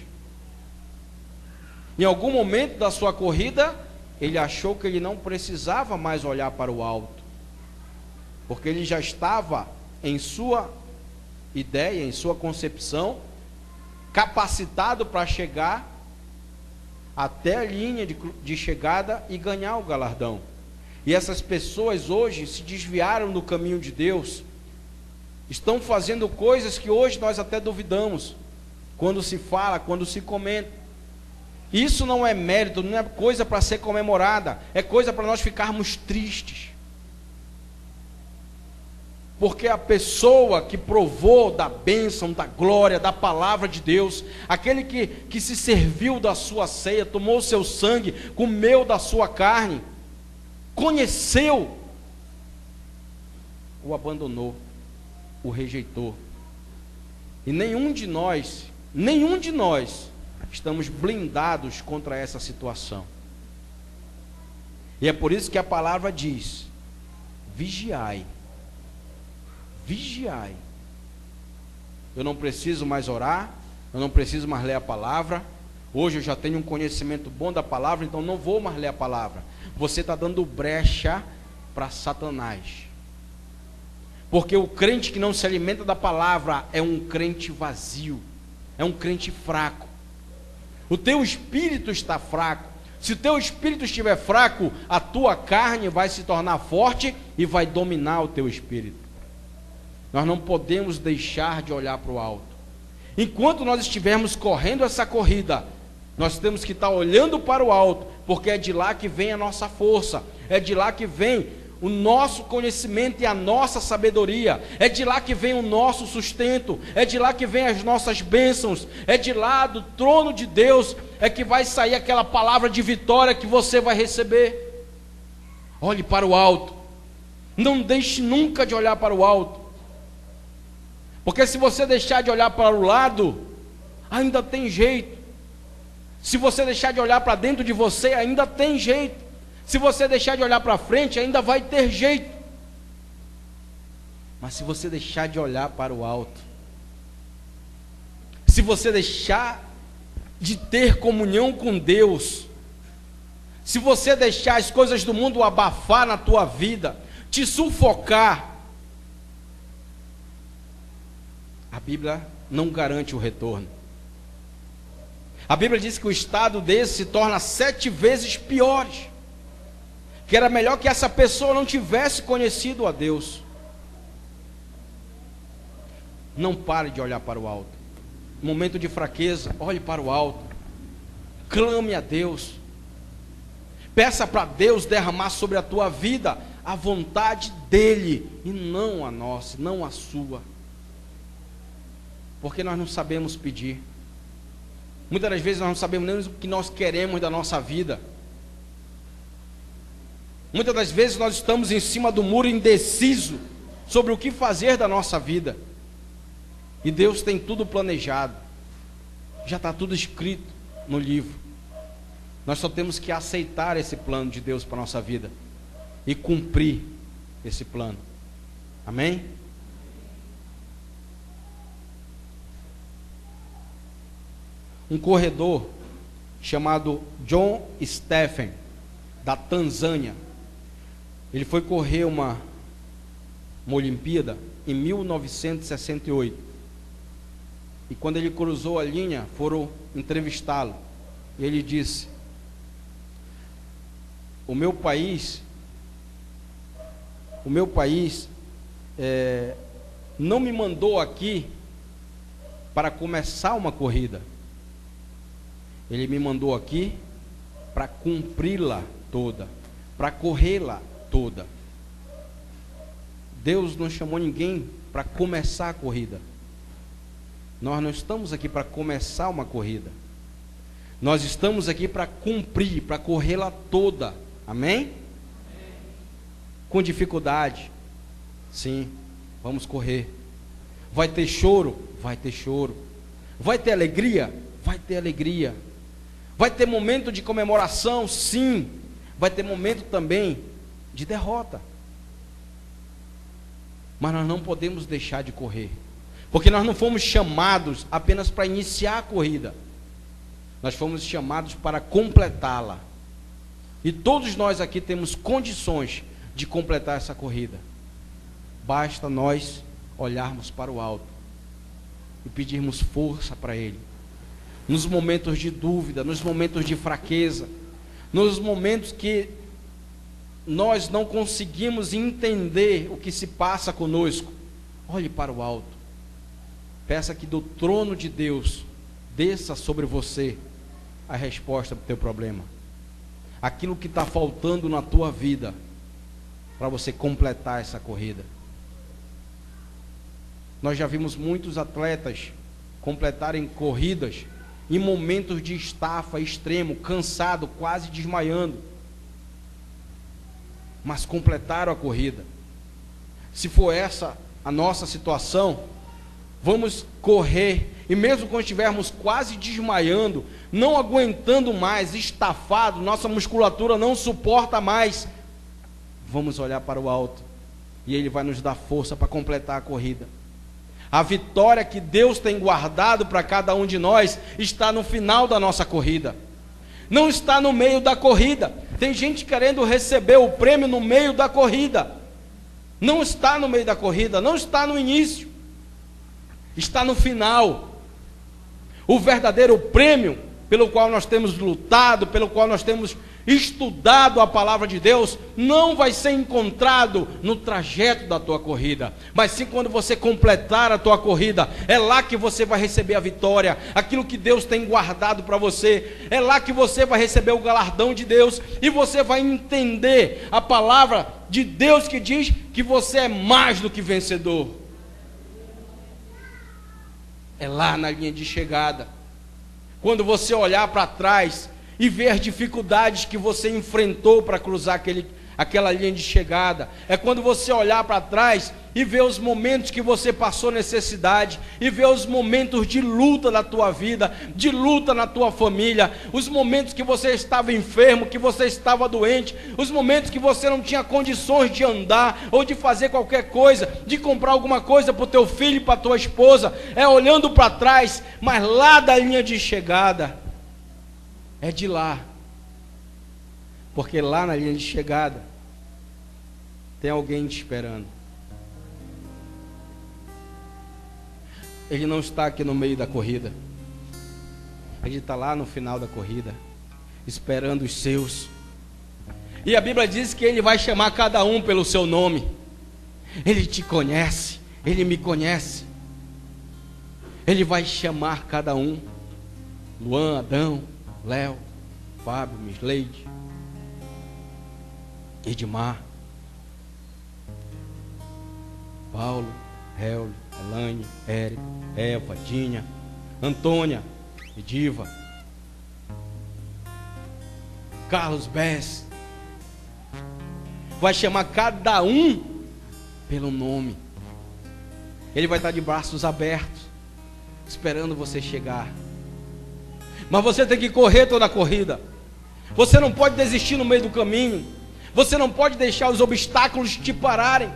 Em algum momento da sua corrida, ele achou que ele não precisava mais olhar para o alto, porque ele já estava em sua ideia, em sua concepção, capacitado para chegar até a linha de chegada e ganhar o galardão. E essas pessoas hoje se desviaram do caminho de Deus, estão fazendo coisas que hoje nós até duvidamos, quando se fala, quando se comenta. Isso não é mérito, não é coisa para ser comemorada, é coisa para nós ficarmos tristes. Porque a pessoa que provou da bênção, da glória, da palavra de Deus, aquele que se serviu da sua ceia, tomou o seu sangue, comeu da sua carne, conheceu, o abandonou, o rejeitou. E nenhum de nós estamos blindados contra essa situação. E é por isso que a palavra diz: vigiai. Vigiai. Eu não preciso mais orar, eu não preciso mais ler a palavra. Hoje eu já tenho um conhecimento bom da palavra, então não vou mais ler a palavra. Você está dando brecha para Satanás. Porque o crente que não se alimenta da palavra é um crente vazio, é um crente fraco. O teu espírito está fraco. Se o teu espírito estiver fraco, a tua carne vai se tornar forte e vai dominar o teu espírito. Nós não podemos deixar de olhar para o alto. Enquanto nós estivermos correndo essa corrida, nós temos que estar olhando para o alto, porque é de lá que vem a nossa força, é de lá que vem o nosso conhecimento e a nossa sabedoria, é de lá que vem o nosso sustento, é de lá que vem as nossas bênçãos, é de lá do trono de Deus, é que vai sair aquela palavra de vitória que você vai receber. Olhe para o alto, não deixe nunca de olhar para o alto, porque se você deixar de olhar para o lado, ainda tem jeito. Se você deixar de olhar para dentro de você, ainda tem jeito. Se você deixar de olhar para frente, ainda vai ter jeito. Mas se você deixar de olhar para o alto, se você deixar de ter comunhão com Deus, se você deixar as coisas do mundo abafar na tua vida, te sufocar, a Bíblia não garante o retorno. A Bíblia diz que o estado desse se torna 7 vezes pior. Que era melhor que essa pessoa não tivesse conhecido a Deus. Não pare de olhar para o alto. Momento de fraqueza, olhe para o alto. Clame a Deus. Peça para Deus derramar sobre a tua vida a vontade dEle, e não a nossa, não a sua. Porque nós não sabemos pedir. Muitas das vezes nós não sabemos nem o que nós queremos da nossa vida. Muitas das vezes nós estamos em cima do muro indeciso sobre o que fazer da nossa vida. E Deus tem tudo planejado. Já está tudo escrito no livro. Nós só temos que aceitar esse plano de Deus para a nossa vida e cumprir esse plano. Amém? Um corredor chamado John Stephen, da Tanzânia, Ele foi correr uma Olimpíada em 1968. E quando ele cruzou a linha, foram entrevistá-lo. E ele disse: o meu país não me mandou aqui para começar uma corrida. Ele me mandou aqui para cumpri-la toda, para corrê-la toda. Deus não chamou ninguém para começar a corrida. Nós não estamos aqui para começar uma corrida. Nós estamos aqui para cumprir, para corrê-la toda. Amém? Com dificuldade, sim, vamos correr. Vai ter choro? Vai ter choro. Vai ter alegria? Vai ter alegria. Vai ter momento de comemoração? Sim. Vai ter momento também de derrota. Mas nós não podemos deixar de correr, porque nós não fomos chamados apenas para iniciar a corrida. Nós fomos chamados para completá-la. E todos nós aqui temos condições de completar essa corrida. Basta nós olharmos para o alto e pedirmos força para Ele. Nos momentos de dúvida, nos momentos de fraqueza, nos momentos que nós não conseguimos entender o que se passa conosco, olhe para o alto. Peça que do trono de Deus desça sobre você a resposta para o teu problema. Aquilo que está faltando na tua vida para você completar essa corrida. Nós já vimos muitos atletas completarem corridas em momentos de estafa extremo, cansado, quase desmaiando, mas completaram a corrida. Se for essa a nossa situação, vamos correr, e mesmo quando estivermos quase desmaiando, não aguentando mais, estafado, nossa musculatura não suporta mais, vamos olhar para o alto, e Ele vai nos dar força para completar a corrida. A vitória que Deus tem guardado para cada um de nós está no final da nossa corrida, não está no meio da corrida. Tem gente querendo receber o prêmio no meio da corrida. Não está no meio da corrida, não está no início, está no final. O verdadeiro prêmio pelo qual nós temos lutado, pelo qual nós temos estudado a palavra de Deus, não vai ser encontrado no trajeto da tua corrida, mas sim quando você completar a tua corrida. É lá que você vai receber a vitória, aquilo que Deus tem guardado para você. É lá que você vai receber o galardão de Deus, e você vai entender a palavra de Deus que diz que você é mais do que vencedor. É lá na linha de chegada, quando você olhar para trás e ver as dificuldades que você enfrentou para cruzar aquela linha de chegada. É quando você olhar para trás e ver os momentos que você passou necessidade, e ver os momentos de luta na tua vida, de luta na tua família, os momentos que você estava enfermo, que você estava doente, os momentos que você não tinha condições de andar, ou de fazer qualquer coisa, de comprar alguma coisa para o teu filho e para a tua esposa. É olhando para trás, mas lá da linha de chegada, é de lá, porque lá na linha de chegada tem alguém te esperando. Ele não está aqui no meio da corrida, Ele está lá no final da corrida, esperando os seus. E a Bíblia diz que Ele vai chamar cada um pelo seu nome. Ele te conhece, Ele me conhece. Ele vai chamar cada um. Luan, Adão, Léo, Fábio, Misleide, Edmar, Paulo, Hélio, Elaine, Érico, Eva, Dinha, Antônia, Ediva, Carlos Bess. Vai chamar cada um pelo nome. Ele vai estar de braços abertos, esperando você chegar. Mas você tem que correr toda a corrida. Você não pode desistir no meio do caminho. Você não pode deixar os obstáculos te pararem.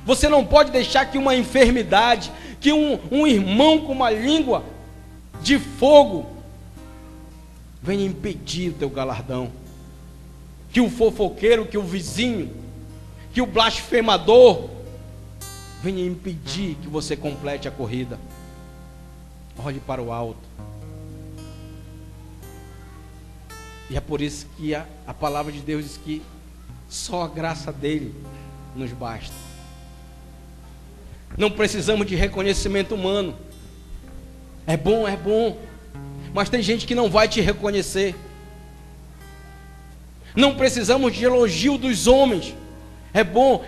Você não pode deixar que uma enfermidade, que um irmão com uma língua de fogo venha impedir o teu galardão. Que o fofoqueiro, que o vizinho, que o blasfemador venha impedir que você complete a corrida. Olhe para o alto. E é por isso que a palavra de Deus diz que só a graça dele nos basta. Não precisamos de reconhecimento humano. É bom, mas tem gente que não vai te reconhecer. Não precisamos de elogio dos homens. É bom,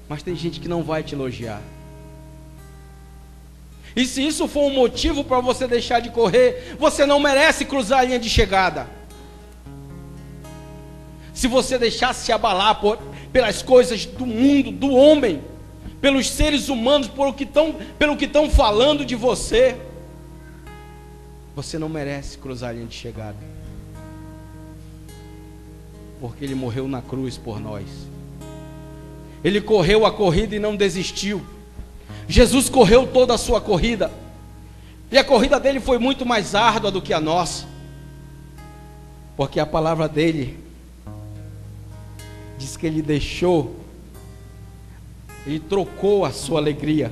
mas tem gente que não vai te elogiar. E se isso for um motivo para você deixar de correr, você não merece cruzar a linha de chegada. Se você deixar se abalar pelas coisas do mundo, do homem, pelos seres humanos, pelo que estão falando de você, você não merece cruzar a linha de chegada. Porque ele morreu na cruz por nós. Ele correu a corrida e não desistiu. Jesus correu toda a sua corrida. E a corrida dele foi muito mais árdua do que a nossa. Porque a palavra dele diz que ele trocou a sua alegria,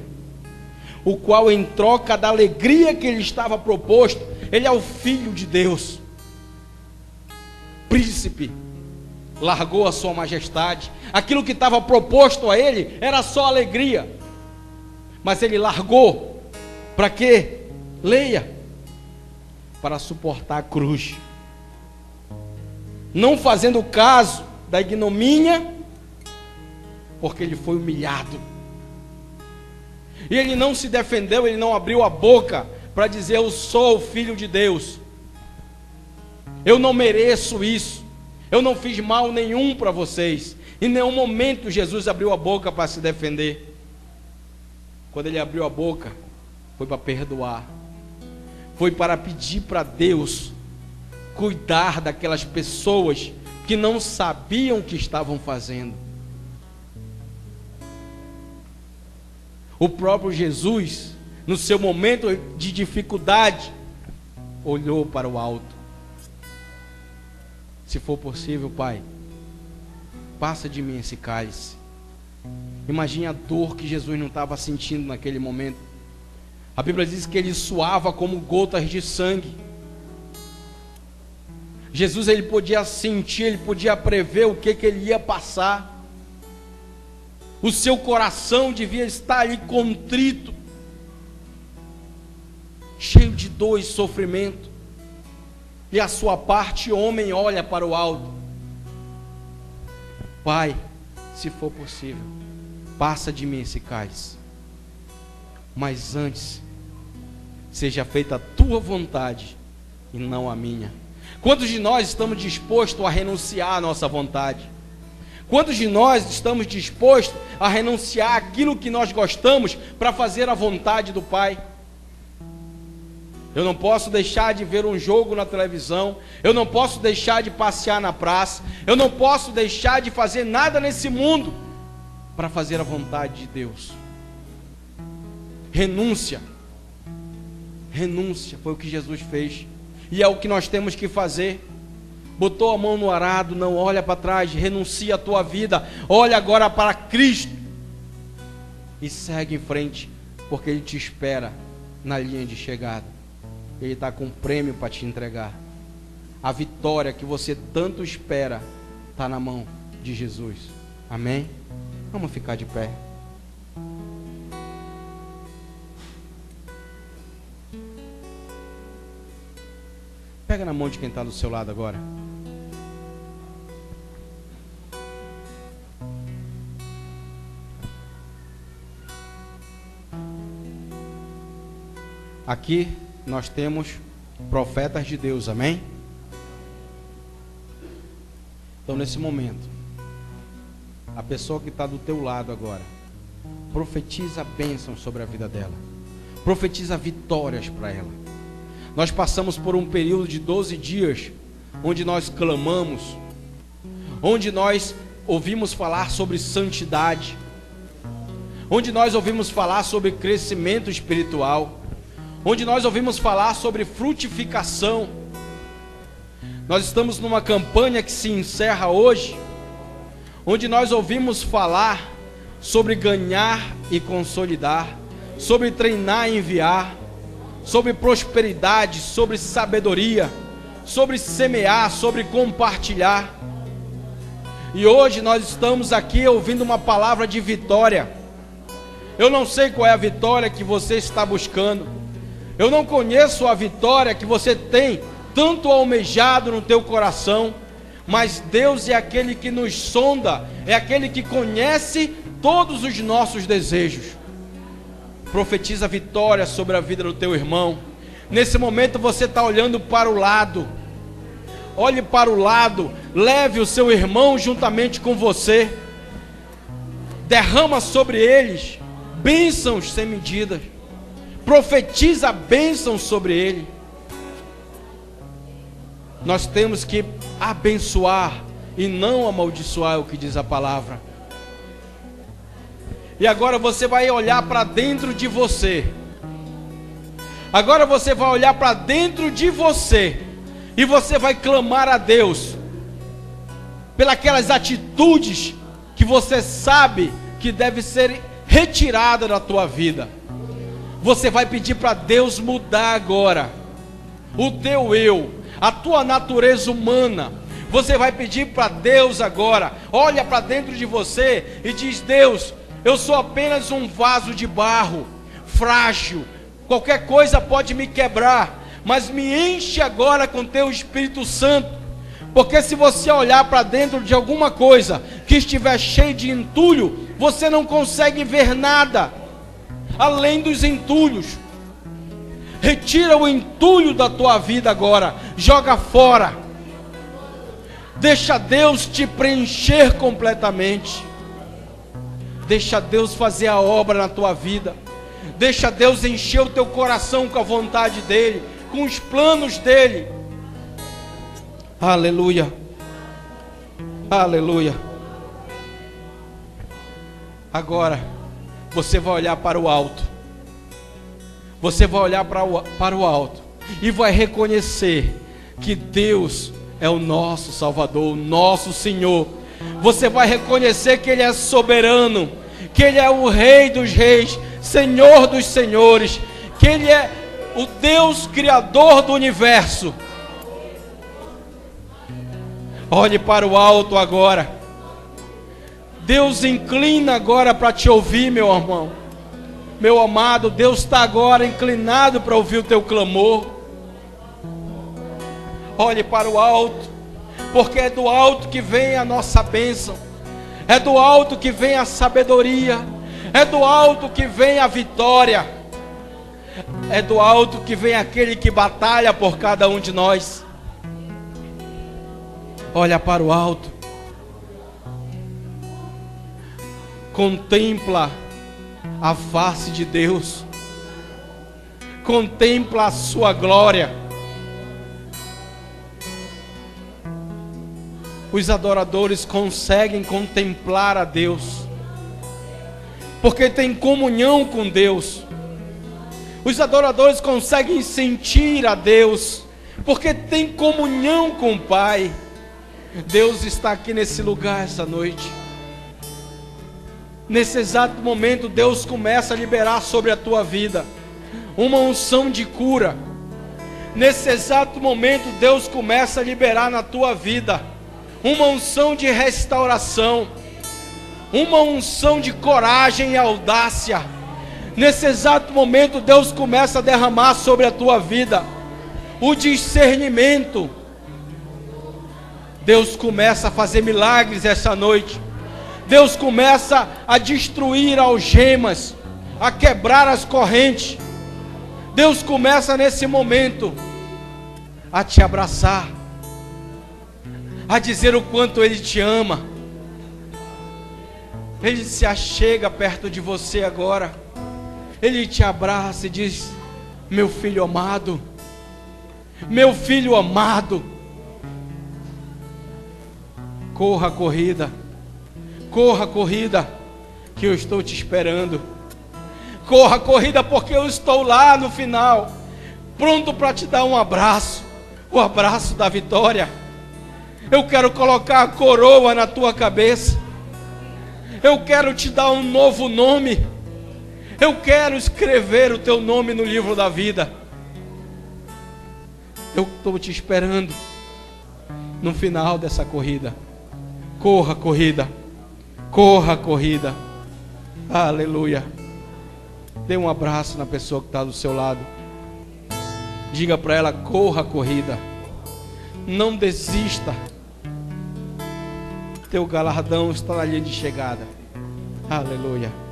o qual em troca da alegria que ele estava proposto, ele é o Filho de Deus, príncipe, largou a sua majestade. Aquilo que estava proposto a ele era só alegria, mas ele largou. Para quê? Leia: para suportar a cruz, não fazendo caso da ignomínia, porque ele foi humilhado. E ele não se defendeu, ele não abriu a boca para dizer: eu sou o Filho de Deus, eu não mereço isso, eu não fiz mal nenhum para vocês. Em nenhum momento Jesus abriu a boca para se defender. Quando ele abriu a boca, foi para perdoar, foi para pedir para Deus cuidar daquelas pessoas que não sabiam o que estavam fazendo. O próprio Jesus, no seu momento de dificuldade, olhou para o alto. Se for possível, Pai, passa de mim esse cálice. Imagine a dor que Jesus não estava sentindo naquele momento. A Bíblia diz que ele suava como gotas de sangue. Jesus, ele podia sentir, ele podia prever o que ele ia passar. O seu coração devia estar ali contrito, cheio de dor e sofrimento. E a sua parte, homem, olha para o alto. Pai, se for possível, passa de mim esse cálice, mas antes seja feita a tua vontade e não a minha. Quantos de nós estamos dispostos a renunciar à nossa vontade? Quantos de nós estamos dispostos a renunciar àquilo que nós gostamos para fazer a vontade do Pai? Eu não posso deixar de ver um jogo na televisão, eu não posso deixar de passear na praça, eu não posso deixar de fazer nada nesse mundo para fazer a vontade de Deus. Renúncia foi o que Jesus fez, e é o que nós temos que fazer. Botou a mão no arado, não olha para trás, renuncia a tua vida, olha agora para Cristo e segue em frente, porque Ele te espera na linha de chegada. Ele está com um prêmio para te entregar. A vitória que você tanto espera está na mão de Jesus. Amém? Vamos ficar de pé. Pega na mão de quem está do seu lado agora. Aqui nós temos profetas de Deus, amém? Então nesse momento, a pessoa que está do teu lado agora, profetiza bênção sobre a vida dela, profetiza vitórias para ela. Nós passamos por um período de 12 dias, onde nós clamamos, onde nós ouvimos falar sobre santidade, onde nós ouvimos falar sobre crescimento espiritual, onde nós ouvimos falar sobre frutificação. Nós estamos numa campanha que se encerra hoje, onde nós ouvimos falar sobre ganhar e consolidar, sobre treinar e enviar, sobre prosperidade, sobre sabedoria, sobre semear, sobre compartilhar. E hoje nós estamos aqui ouvindo uma palavra de vitória. Eu não sei qual é a vitória que você está buscando. Eu não conheço a vitória que você tem tanto almejado no teu coração. Mas Deus é aquele que nos sonda, é aquele que conhece todos os nossos desejos. Profetiza vitória sobre a vida do teu irmão. Nesse momento você está olhando para o lado. Olhe para o lado, leve o seu irmão juntamente com você. Derrama sobre eles bênçãos sem medidas. Profetiza bênçãos sobre ele. Nós temos que abençoar e não amaldiçoar, é o que diz a palavra. E agora você vai olhar para dentro de você. Agora você vai olhar para dentro de você. E você vai clamar a Deus pelas atitudes que você sabe que deve ser retirada da tua vida. Você vai pedir para Deus mudar agora o teu eu, a tua natureza humana. Você vai pedir para Deus agora, olha para dentro de você e diz: Deus, eu sou apenas um vaso de barro, frágil, qualquer coisa pode me quebrar, mas me enche agora com teu Espírito Santo, porque se você olhar para dentro de alguma coisa que estiver cheio de entulho, você não consegue ver nada além dos entulhos. Retira o entulho da tua vida agora, joga fora, deixa Deus te preencher completamente, deixa Deus fazer a obra na tua vida, deixa Deus encher o teu coração com a vontade dEle, com os planos dEle. Aleluia, aleluia. Agora você vai olhar para o alto. Você vai olhar para o alto e vai reconhecer que Deus é o nosso Salvador, o nosso Senhor. Você vai reconhecer que Ele é soberano, que Ele é o Rei dos Reis, Senhor dos Senhores, que Ele é o Deus Criador do universo. Olhe para o alto agora. Deus inclina agora para te ouvir, meu irmão. Meu amado, Deus está agora inclinado para ouvir o teu clamor. Olhe para o alto, porque é do alto que vem a nossa bênção, é do alto que vem a sabedoria, é do alto que vem a vitória, é do alto que vem aquele que batalha por cada um de nós. Olha para o alto, contempla a face de Deus, contempla a sua glória. Os adoradores conseguem contemplar a Deus, porque tem comunhão com Deus. Os adoradores conseguem sentir a Deus, porque tem comunhão com o Pai. Deus está aqui nesse lugar essa noite. Nesse exato momento, Deus começa a liberar sobre a tua vida uma unção de cura. Nesse exato momento, Deus começa a liberar na tua vida uma unção de restauração, uma unção de coragem e audácia. Nesse exato momento, Deus começa a derramar sobre a tua vida o discernimento. Deus começa a fazer milagres essa noite. Deus começa a destruir algemas, a quebrar as correntes. Deus começa nesse momento a te abraçar, a dizer o quanto Ele te ama. Ele se achega perto de você agora. Ele te abraça e diz: meu filho amado, meu filho amado, corra a corrida. Corra a corrida, que eu estou te esperando. Corra a corrida, porque eu estou lá no final, pronto para te dar um abraço, o abraço da vitória. Eu quero colocar a coroa na tua cabeça. Eu quero te dar um novo nome. Eu quero escrever o teu nome no livro da vida. Eu estou te esperando no final dessa corrida. Corra a corrida. Corra a corrida. Aleluia. Dê um abraço na pessoa que está do seu lado. Diga para ela: corra a corrida. Não desista. Teu galardão está na linha de chegada. Aleluia.